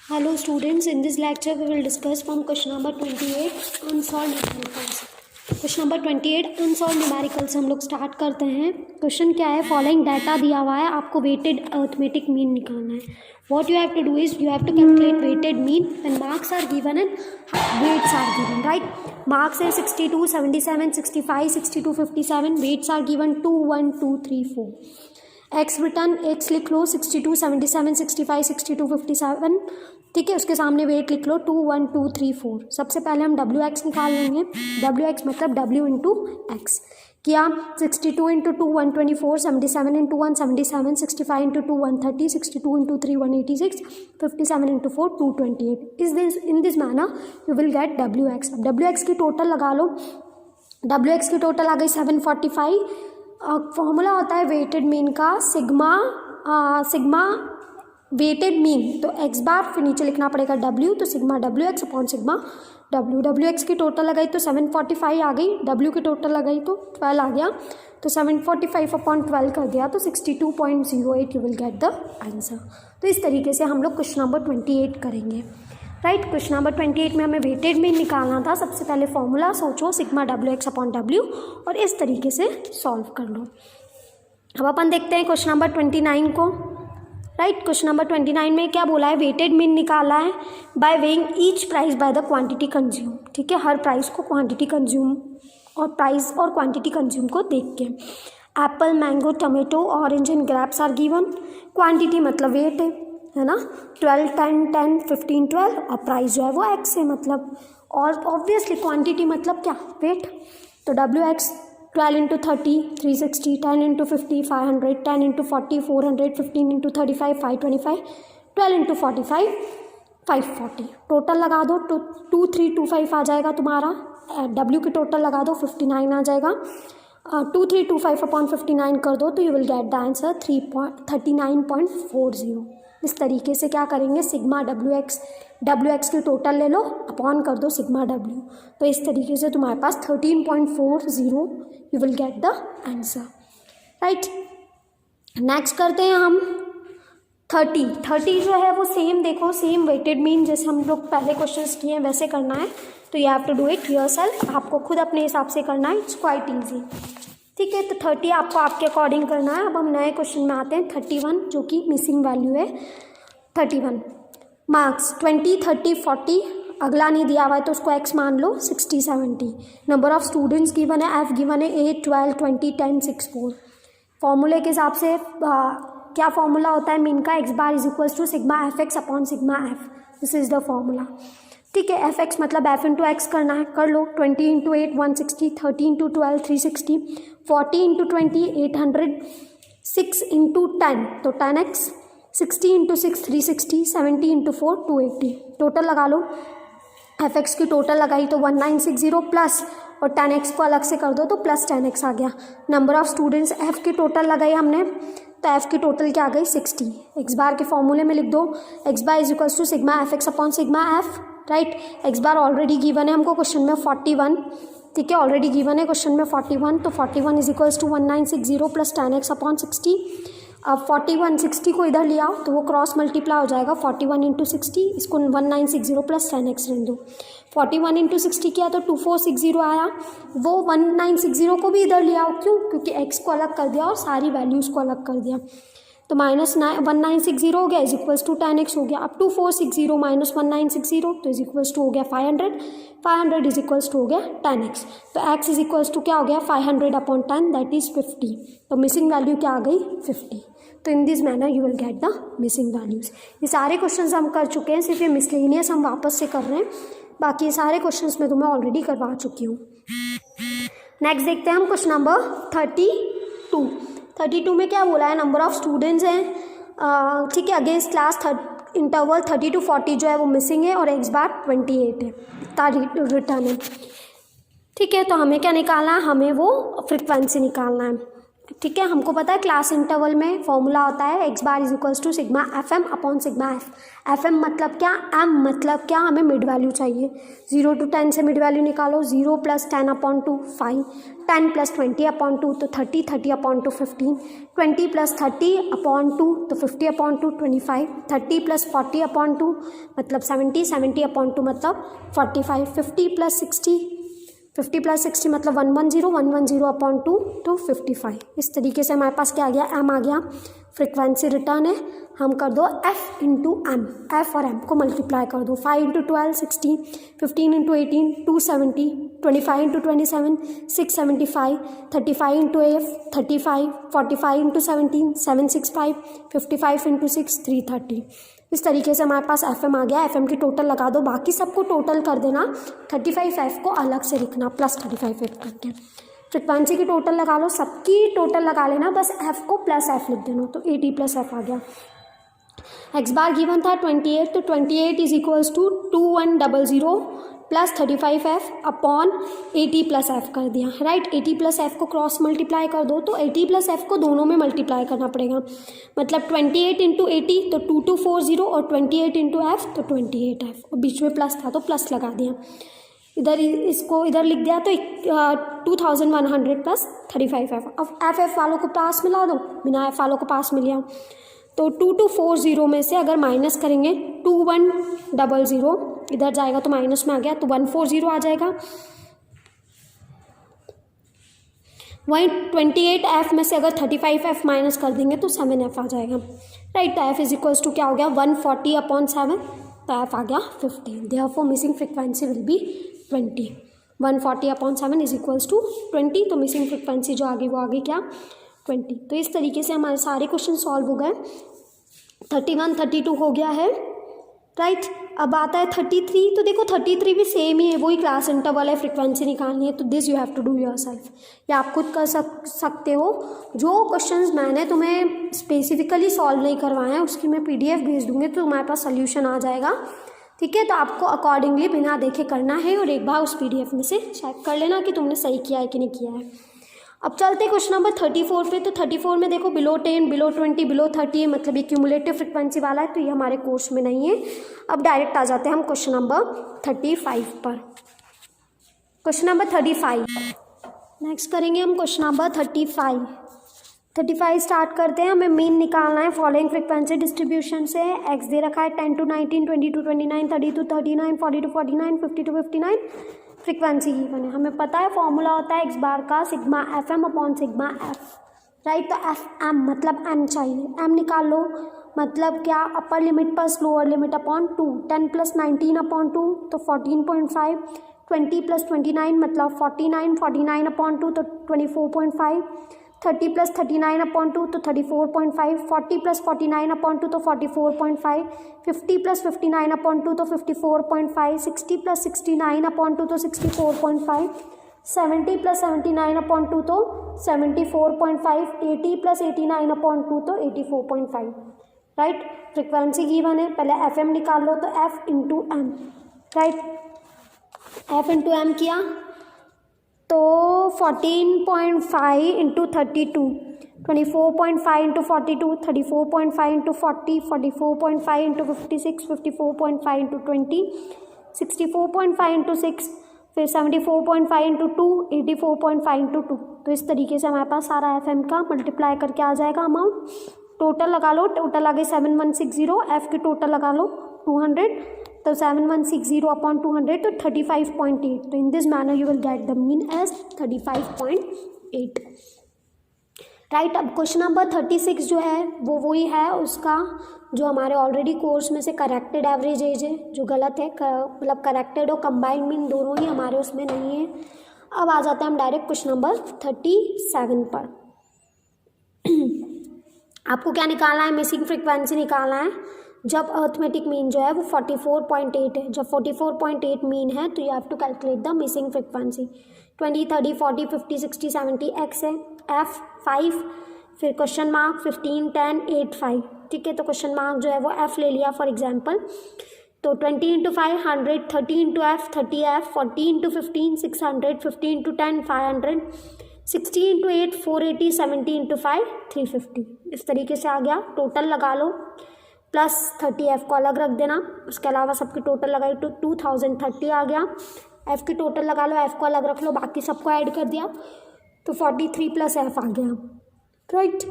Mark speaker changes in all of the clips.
Speaker 1: Hello students, in this lecture we will discuss from question number 28 unsolved numericals. Question number 28 unsolved numerical से हम लोग start करते हैं। Question क्या है, फॉलोइंग डाटा दिया हुआ है, आपको वेटेड अरिथमेटिक मीन निकालना है। What you have to do is you have to calculate weighted mean when marks are given and weights are given, right. Marks है 62, 77, 65, 62, 57, weights are given 2, 1, 2, 3, 4। X return x लिख लो 62, 77, 65, 62, 57, ठीक है। उसके सामने wait लिख लो 2, 1, 2, 3, 4। सबसे पहले हम डब्ल्यू एक्स निकाल लेंगे। डब्ल्यू एक्स मतलब डब्ल्यू इंटू एक्स किया। 62 into 2 124, 77 into 1 77, 65 into 2 130, 62 into 3 186, 57 into 4 228। In this manner you will gate W x. अब डब्ल्यू एक्स की टोटल लगा लो। डब्ल्यू एक्स की टोटल आ गई 745। फॉर्मूला होता है वेटेड मीन का सिग्मा वेटेड मीन, तो एक्स बार फिर नीचे लिखना पड़ेगा डब्ल्यू, तो sigma W x upon sigma W. W x की टोटल लगाई तो 745 आ गई, डब्ल्यू की टोटल लगाई तो 12 आ गया, तो 745 अपॉन 12 कर दिया तो 62.08 you will get the answer. तो इस तरीके से हम लोग क्वेश्चन नंबर 28 करेंगे, राइट। क्वेश्चन नंबर 28 में हमें वेटेड मीन निकालना था। सबसे पहले फॉर्मूला सोचो sigma W x upon W और इस तरीके से सॉल्व कर लो। अब अपन देखते हैं क्वेश्चन नंबर 29 को, राइट। क्वेश्चन नंबर 29 में क्या बोला है, वेटेड मीन निकाला है by weighing each price by the quantity consume, ठीक है। हर प्राइस को क्वांटिटी कंज्यूम और प्राइस और क्वांटिटी कंज्यूम को देख के। Apple, mango, tomato, orange and grapes are given. Quantity मतलब वेट है ना, 12, 10, 10, 15, 12 और प्राइस जो है वो एक्स है मतलब, और ऑब्वियसली क्वांटिटी मतलब क्या, वेट। तो W x 12 into 30 360, 10 into 50 500, 10 into 40 400, 15 into 35 525, 12 into 45 540। Total लगा दो तो 2325 आ जाएगा तुम्हारा। डब्ल्यू की टोटल लगा दो 59 आ जाएगा। 2325 अपॉन 59 कर दो तो you will get the answer 39.40। इस तरीके से क्या करेंगे, सिग्मा डब्ल्यू एक्स की टोटल ले लो अपॉन कर दो सिग्मा डब्ल्यू, तो इस तरीके से तुम्हारे पास 13.40 you will get the answer, right. Next करते हैं हम 30 जो है वो सेम, देखो सेम वेटेड मीन जैसे हम लोग पहले क्वेश्चंस किए हैं वैसे करना है, तो you have to do it yourself, आपको खुद अपने हिसाब से करना है, इट्स क्वाइट ईजी, ठीक है। तो 30 आपको आपके अकॉर्डिंग करना है। अब हम नए क्वेश्चन में आते हैं 31 जो कि मिसिंग वैल्यू है। 31 मार्क्स 20, 30, 40, अगला नहीं दिया हुआ है तो उसको एक्स मान लो, 60, 70। नंबर ऑफ स्टूडेंट्स गिवन है, एफ गिवन है 8, 12, 20, 10, 6, 4। फॉर्मूले के हिसाब से क्या फॉर्मूला होता है मीन का, x bar is equals to sigma f x upon sigma f, this is the formula, ठीक है। एफ एक्स मतलब एफ इंटू एक्स करना है, कर लो। 20 इंटू 8 160, 30 इंटू 12 360, 40 इंटू 20 800, 6 इंटू 10 तो 10x, 60 इंटू 6 360, 70 इंटू 4 280। टोटल लगा लो, एफ एक्स की टोटल लगाई तो 1960 प्लस और 10x को अलग से कर दो तो प्लस 10x आ गया। नंबर ऑफ स्टूडेंट्स एफ की टोटल लगाई हमने तो एफ की टोटल क्या आ गई 60। एक्स बार के फॉर्मूले में लिख दो, x bar is equals to sigma f x upon sigma f, right. X bar already given है हमको क्वेश्चन में 41, ठीक है, ऑलरेडी गिवन है क्वेश्चन में 41, तो 41 is equals to 1960 plus 10x upon 60। अब 41 60 को इधर ले आओ तो वो क्रॉस मल्टीप्लाई हो जाएगा 41 इंटू 60, इसको 1960 प्लस 10x रख दो। 41 इंटू 60 किया तो 2460 आया, वो 1960 को भी इधर ले आओ, क्यों, क्योंकि x को अलग कर दिया और सारी वैल्यूज़ को अलग कर दिया, तो माइनस 1960 हो गया इज इक्वल्स टू 10x हो गया। अब 2460 माइनस 1960 तो इज इक्वल्स टू हो गया 500 इज इक्वल्स टू हो गया 10x, तो x इज इक्वल्स टू क्या हो गया 500 अपॉन 10 दैट इज 50, तो मिसिंग वैल्यू क्या आ गई 50। तो in this manner you will get the missing values. ये सारे क्वेश्चंस हम कर चुके हैं, सिर्फ ये मिसलेनियस हम वापस से कर रहे हैं, बाकी ये सारे क्वेश्चंस मैं तुम्हें ऑलरेडी करवा चुकी हूँ। नेक्स्ट देखते हैं हम क्वेश्चन नंबर 32 में क्या बोला है, नंबर ऑफ स्टूडेंट्स हैं, ठीक है, अगेंस्ट क्लास इंटरवल 30 to 40 जो है वो मिसिंग है और एक्स बार 28 है, इतना रिटर्न है, ठीक है। तो हमें क्या निकालना है, हमें वो फ्रिक्वेंसी निकालना है। ठीक है, हमको पता है क्लास इंटरवल में फॉर्मूला होता है x bar is equals to sigma f m upon sigma f. F m मतलब क्या, एम मतलब क्या, हमें मिड वैल्यू चाहिए। 0 to 10 से मिड वैल्यू निकालो, 0 + 10 अपॉन 2 5, 10 + 20 अपॉन 2 तो 30, 30 अपॉन 2 15, 20 + 30 अपॉन 2 तो 50 अपॉन 2 25, 30 + 40 अपॉन 2 मतलब 70, 70 अपॉन 2 मतलब 45, 50 + 60, 50 + 60 मतलब 110, 110 अपॉन 2 तो 55। इस तरीके से हमारे पास क्या आ गया, एम आ गया। फ्रिक्वेंसी रिटर्न है, हम कर दो एफ इंटू एम, एफ और एम को मल्टीप्लाई कर दो। 5 × 12 60, 15 × 18 270, 25 × 27 675, 35 × एफ 35, 45 × 17 765, 55 × 6 330। इस तरीके से हमारे पास एफ एम आ गया। एफ एम की टोटल लगा दो, बाकी सबको टोटल कर देना, 35 एफ को अलग से लिखना प्लस 35 एफ करके। फ्रिक्वेंसी की टोटल लगा लो, सबकी टोटल लगा लेना, बस एफ को प्लस एफ लिख देना, तो 80 + एफ आ गया। एक्स बार गिवन था 28, तो 28 is equals to 2100 plus 35 f upon 80 + f कर दिया, राइट। 80 + एफ को क्रॉस मल्टीप्लाई कर दो, तो 80 + एफ को दोनों में मल्टीप्लाई करना पड़ेगा, मतलब 28 × 80 तो 2240 और 28 × एफ तो 28 एफ, और बीच में प्लस था तो प्लस लगा दिया। इधर इसको इधर लिख दिया तो 2100 प्लस 35 एफ। अब एफ वालों को पास मिला दो, बिना एफ वालों को पास मिला, तो 2240 में से अगर माइनस करेंगे 2100 इधर जाएगा तो माइनस में आ गया, तो 140 आ जाएगा। वहीं 28 एफ में से अगर 35 एफ माइनस कर देंगे तो 7 एफ आ जाएगा, राइट। तो एफ इज इक्वल्स टू क्या हो गया, 140 अपॉन 7, तो एफ आ गया 50। Therefore missing frequency will be 20। 140 upon 7 is equals to 20, तो मिसिंग फ्रिक्वेंसी जो आ गई वो आ गई क्या, 20। तो इस तरीके से हमारे सारे क्वेश्चन सॉल्व हो गए। 31 32 हो गया है, राइट। अब आता है 33, तो देखो 33 भी सेम ही है, वही क्लास इंटरवल है, फ्रिक्वेंसी निकालनी है, तो this you have to do yourself, या आप खुद कर सकते हो। जो क्वेश्चंस मैंने तुम्हें स्पेसिफिकली सॉल्व नहीं करवाए हैं उसकी मैं PDF भेज दूँगी, तो तुम्हारे पास सोल्यूशन आ जाएगा, ठीक है। तो आपको अकॉर्डिंगली बिना देखे करना है, और एक बार उस PDF में से चेक कर लेना कि तुमने सही किया है कि नहीं किया है। अब चलते क्वेश्चन नंबर 34 पे। तो 34 में देखो बिलो 10, बिलो 20, बिलो 30 है, मतलब ये क्यूमुलेटिव फ्रिक्वेंसी वाला है, तो ये हमारे कोर्स में नहीं है। अब डायरेक्ट आ जाते हैं हम क्वेश्चन नंबर 35 पर। क्वेश्चन नंबर 35 नेक्स्ट करेंगे हम क्वेश्चन नंबर 35 स्टार्ट करते हैं। हमें मीन निकालना है फॉलोइंग फ्रिक्वेंसी डिस्ट्रीब्यूशन से। एक्स दे रखा है 10 to 19, 20 to 29, 30 to 39, 40 to 49, 50 to 59। Frequency given है, हमें पता है फॉर्मूला होता है एक्स बार का sigma f m upon sigma f, right. तो एफ एम मतलब एम चाहिए, एम निकाल लो, मतलब क्या, upper limit plus lower limit upon 2, 10 + 19 upon 2 तो 14.5, 20 + 29 मतलब 49, 49 अपॉन 2 तो 24.5, 30 + 39 अपॉन 2 तो 34.5, 40 + 49 अपॉन 2 तो 44.5, 50 + 59 अपॉन 2 तो 54.5, 60 + 69 अपॉन 2 तो 64.5, 70 + 79 अपॉन 2 तो 74.5, 80 + 89 अपॉन 2 तो 84.5, राइट। फ्रिक्वेंसी गिवन है, पहले एफ एम निकाल लो, तो f into m, right. F into m किया तो 14.5 × 32, 24.5 × 42, 34.5 × 40, 44.5 × 56, 54.5 × 20, 64.5 × 6, फिर 74.5 × 2, 84.5 × 2। तो इस तरीके से हमारे पास सारा एफ एम का मल्टीप्लाई करके आ जाएगा अमाउंट। टोटल लगा लो, टोटल आ गई 7160, एफ की टोटल लगा लो 200, तो 7160 अपॉन 200 तो 35.8। तो in this manner you will get the mean as 35.8, right. अब क्वेश्चन नंबर 36 जो है वो वही है उसका जो हमारे ऑलरेडी कोर्स में से करेक्टेड एवरेज एज है, जो गलत है, मतलब करेक्टेड और कंबाइंड मीन दोनों ही हमारे उसमें नहीं है। अब आ जाते हैं हम डायरेक्ट क्वेश्चन नंबर 37 पर। आपको क्या निकालना है, मिसिंग फ्रिक्वेंसी निकालना है जब अर्थमेटिक मीन जो है वो 44.8 है। जब 44.8 मीन है तो you have to calculate the missing frequency. 20, 30, 40, 50, 60, 70 x है, एफ 5, फिर क्वेश्चन मार्क 15, 10, 8, 5, ठीक है। तो क्वेश्चन मार्क जो है वो एफ ले लिया फॉर एग्जाम्पल, तो 20 × 5 100, 30 × एफ 30 एफ, 40 × 15 600, 50 × 10 500, 60 इंटू 8 480, 70 इंटू 5 350, इस तरीके से आ गया। टोटल लगा लो प्लस 30 एफ को अलग रख देना, उसके अलावा सबकी टोटल लगाई तो 2030 आ गया। एफ की टोटल लगा लो, एफ को अलग रख लो, बाकी सबको ऐड कर दिया तो 43 प्लस एफ आ गया, राइट।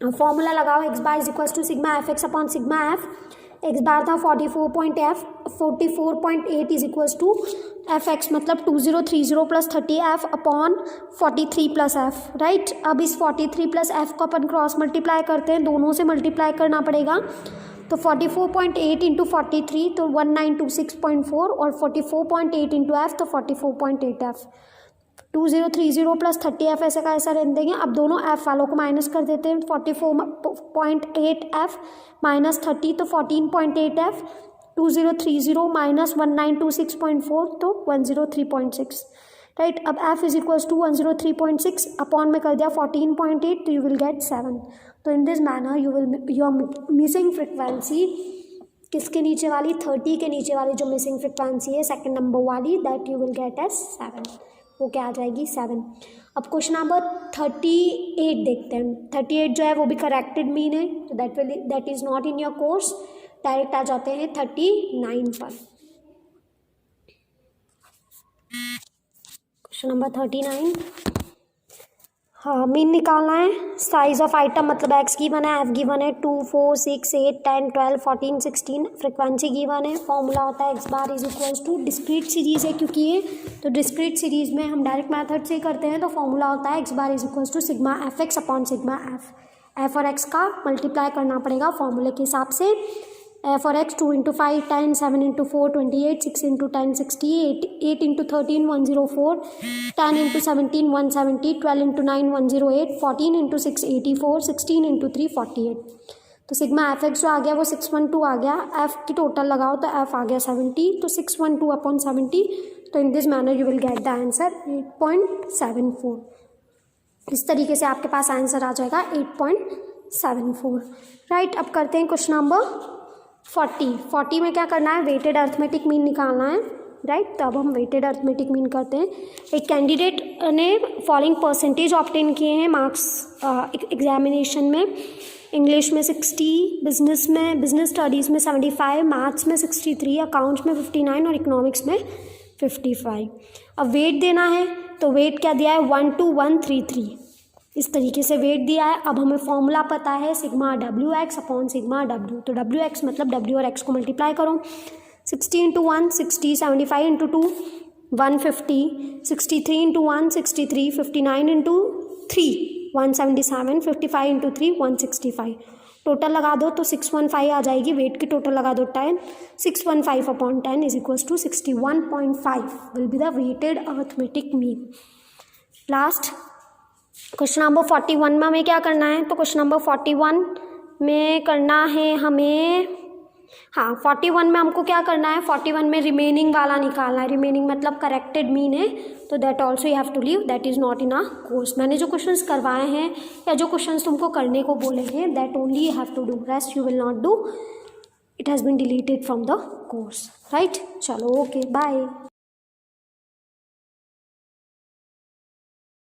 Speaker 1: फॉर्मूला लगाओ, x bar is equal to sigma f x upon sigma f. X bar था 44.8 is equals to f x मतलब 2030 plus 30 f upon 43 plus f, right. अब इस 43 प्लस एफ को अपन क्रॉस मल्टीप्लाई करते हैं, दोनों से मल्टीप्लाई करना पड़ेगा तो 44.8 इंटू 43 तो 1926.4 और 44.8 इंटू एफ तो 44.8 एफ। 2030 प्लस 30 एफ ऐसे का ऐसा रहने देंगे। अब दोनों एफ वालों को माइनस कर देते हैं, 44.8 एफ माइनस 30 तो 14.8 एफ, 2030 माइनस 1926.4 तो 103.6, राइट। अब f is equals to 103.6 upon में कर दिया 14.8 तो यू विल गेट 7। तो in this manner you are missing frequency किसके नीचे वाली, 30 के नीचे वाली जो मिसिंग फ्रिक्वेंसी है सेकंड नंबर वाली, that you will get as 7। वो क्या आ जाएगी 7। अब क्वेश्चन नंबर 38 देखते हैं। 38 जो है वो भी करेक्टेड मीन है तो that is not in your course. Direct आ जाते हैं 39 पर। क्वेश्चन नंबर 39, हाँ मीन निकालना है। साइज ऑफ आइटम मतलब एक्स गिवन है, एफ गिवन है 2 4 6 8 10 12 14 16, फ्रिक्वेंसी गिवन है। फॉर्मूला होता है x bar is equals to, discrete series है क्योंकि ये, तो डिस्क्रीट सीरीज में हम डायरेक्ट मेथड से करते हैं तो फॉर्मूला होता है x bar is equals to sigma f x upon sigma f. F और एक्स का मल्टीप्लाई करना पड़ेगा फॉर्मूले के हिसाब से। एफ और x 2 into 5 10, 7 into 4 28, 6 into 10 60, 8 into 13 104, 10 into 17 170, 12 into 9 108, 14 into 6 84, 16 into 3 48। तो सिग्मा एफ एक्स जो आ गया वो 612 आ गया। एफ की टोटल लगाओ तो एफ आ गया 70 तो 612 अपॉन 70, तो in this manner you will get the answer 8.74। इस तरीके से आपके पास आंसर आ जाएगा 8.74, राइट। अब करते हैं क्वेश्चन नंबर 40 में क्या करना है, वेटेड अर्थमेटिक मीन निकालना है, राइट। तो अब हम वेटेड अर्थमेटिक मीन करते हैं। एक कैंडिडेट ने फॉलोइंग परसेंटेज ऑब्टेन किए हैं मार्क्स एग्जामिनेशन में। इंग्लिश में 60, बिजनेस स्टडीज़ में 75, मैथ्स में 63, अकाउंट्स में 59 और इकोनॉमिक्स में 55। अब वेट देना है तो वेट क्या दिया है 12133, इस तरीके से वेट दिया है। अब हमें फॉर्मूला पता है sigma W x upon sigma W, तो डब्ल्यू एक्स मतलब डब्ल्यू और एक्स को मल्टीप्लाई करो। 60 into 1 60, 75 into 2 150, 63 into 1 63, 59 into 3 177, 55 into 3 165। Total लगा दो तो 615 आ जाएगी। वेट की टोटल लगा दो 10, 615 upon 10 is equals to 61.5 will be the weighted arithmetic mean. Last question number 41 में हमें क्या करना है, तो क्वेश्चन नंबर 41 में करना है हमें, हाँ 41 में हमको क्या करना है, 41 में रिमेनिंग वाला निकालना है। रिमेनिंग मतलब करेक्टेड मीन है, तो that also you have to leave, that is not in a course. मैंने जो क्वेश्चंस करवाए हैं या जो क्वेश्चंस तुमको करने को बोले हैं that only you have to do, rest you will not do, it has been deleted from the course, right. चलो ओके बाय।